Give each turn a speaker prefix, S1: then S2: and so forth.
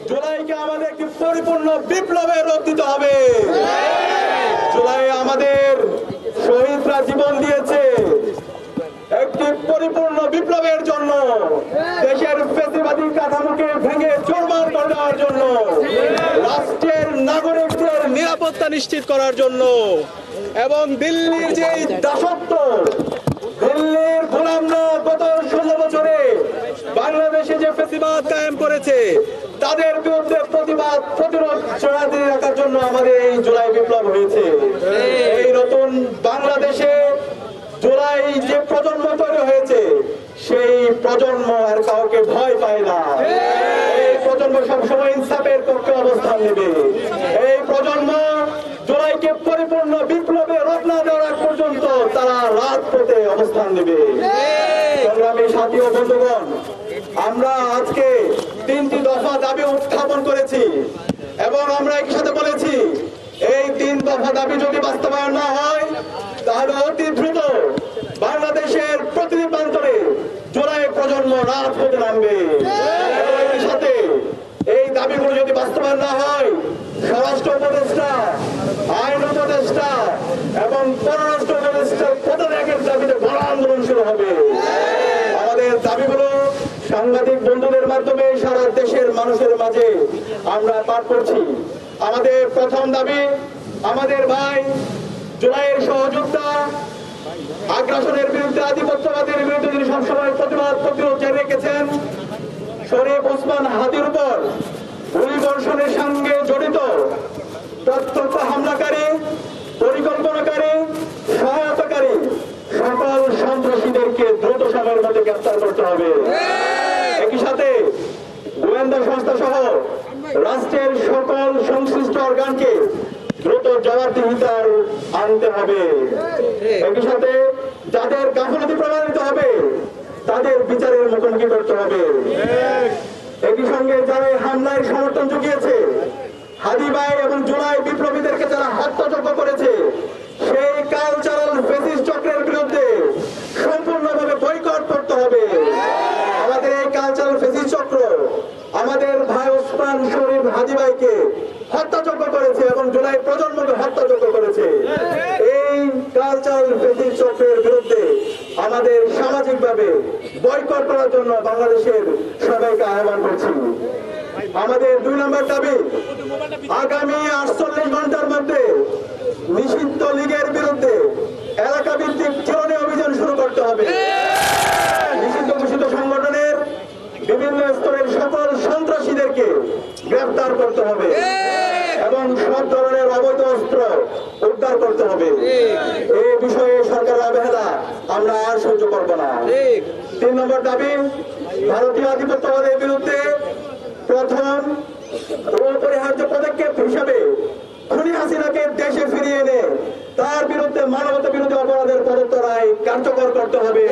S1: জুলাইকে আমাদের একটি পরিপূর্ণ বিপ্লবের রূপ দিতে হবে। জুলাই আমাদের শহীদরা জীবন দিয়েছে একটি পরিপূর্ণ বিপ্লবের জন্য, দেশের ফ্যাসিবাদী কাঠামোকে ভেঙে চুরমার করে দেওয়ার জন্য, রাষ্ট্রের নাগরিকদের নিরাপত্তা নিশ্চিত করার জন্য এবং দিল্লির যে দাসত্ব, দিল্লির গোলামরা গত 16 বছরে বাংলাদেশে যে ফ্যাসিবাদ কায়েম করেছে তাদের বিরুদ্ধে প্রতিবাদ প্রতিরোধ চড়াতে রাখার জন্য আমাদের এই জুলাই বিপ্লব হয়েছে। এই নতুন বাংলাদেশে জুলাই যে প্রজন্ম তৈরি হয়েছে সেই প্রজন্ম আর কাউকে ভয় পায় না। এই প্রজন্ম সবসময় ইনসাফের পক্ষে অবস্থান নেবে। এই প্রজন্ম জুলাইকে পরিপূর্ণ বিপ্লবে রূপ না দেওয়ার আগ পর্যন্ত তারা রাজপথে অবস্থান নেবে। সংগ্রামী সাথী ও বন্ধুগণ, আমরা আজকে 3টি দফা দাবি উত্থাপন করেছি এবং আমরা একই সাথে বলেছি এই 3 দফা দাবি যদি বাস্তবায়ন না হয় তাহলে অতি দ্রুত বাংলাদেশের প্রতিটি প্রান্তরে জুলাই প্রজন্ম রাজপথে নামবে। একই সাথে এই দাবিগুলো যদি বাস্তবায়ন না হয় স্বরাষ্ট্র উপদেষ্টা, আইন উপদেষ্টা এবং পররাষ্ট্র উপদেষ্টার পদত্যাগের দাবিতে বড় আন্দোলন শুরু হবে। আমাদের দাবিগুলো সাংবাদিক বন্ধুদের মাধ্যমে সারা দেশের মানুষের মাঝে আমরা পাঠ করছি। আমাদের প্রথম দাবি, আমাদের ভাই জুলাইয়ের সহযোদ্ধা, আগ্রাসনের বিরুদ্ধে, আধিপত্যবাদের বিরুদ্ধে তিনি সবসময় প্রতিবাদ প্রতিরোধ জারি রেখেছেন, শরীফ ওসমান হাদির উপর গুলিবর্ষণের সঙ্গে জড়িত প্রত্যক্ষ হামলাকারী, পরিকল্পনাকারী, সহায়তাকারী সকল সন্ত্রাসীদেরকে দ্রুত সময়ের মধ্যে গ্রেফতার করতে হবে। একই সাথে গোয়েন্দা সংস্থা সহ রাষ্ট্রের সকল সংশ্লিষ্ট অর্গানকে দ্রুত জবাবদিহিতার আনতে হবে। একই সাথে যাদের গাফিলতি প্রমাণিত হবে তাদের বিচারের মুখোমুখি করতে হবে। একই সঙ্গে যারা হামলায় সমর্থন জুগিয়েছে, হাদি ভাই এবং জুলাই বিপ্লবীদেরকে যারা হত্যাযজ্ঞ করেছে, সেই কালচারাল ফ্যাসিস্ট চক্রের বিরুদ্ধে সম্পূর্ণভাবে বয়কট করতে হবে। আমাদের এই কালচারাল ফ্যাসিস্ট চক্র আমাদের ভাই ওসমান শরীফ হাদি ভাইকে হত্যাযজ্ঞ করেছে এবং জুলাই প্রজন্মকে হত্যাযজ্ঞ করেছে। এই কালচারাল ফ্যাসিস্ট চক্রের বিরুদ্ধে আমাদের সামাজিকভাবে বয়কট করার জন্য বাংলাদেশের সবাইকে আহ্বান করছি। আমাদের 2 নম্বর দাবি, আগামী 48 ঘন্টার মধ্যে নিষিদ্ধ লীগের বিরুদ্ধে এলাকা ভিত্তিক চিরুনি অভিযান শুরু করতে হবে। নিষিদ্ধ ঘোষিত সংগঠনের বিভিন্ন স্তরের সকল সন্ত্রাসীদেরকে গ্রেফতার করতে হবে এবং সব ধরনের অবৈধ অস্ত্র উদ্ধার করতে হবে। এই বিষয়ে সরকারের অবহেলা আমরা আর সহ্য করব না। 3 নম্বর দাবি, ভারতীয় আধিপত্যবাদের বিরুদ্ধে প্রথম অপরিহার্য পদক্ষেপ হিসাবে খুনি হাসিনাকে দেশে ফিরিয়ে এনে তার বিরুদ্ধে মানবতা বিরোধী অপরাধের পদত্তর আইন কার্যকর করতে হবে।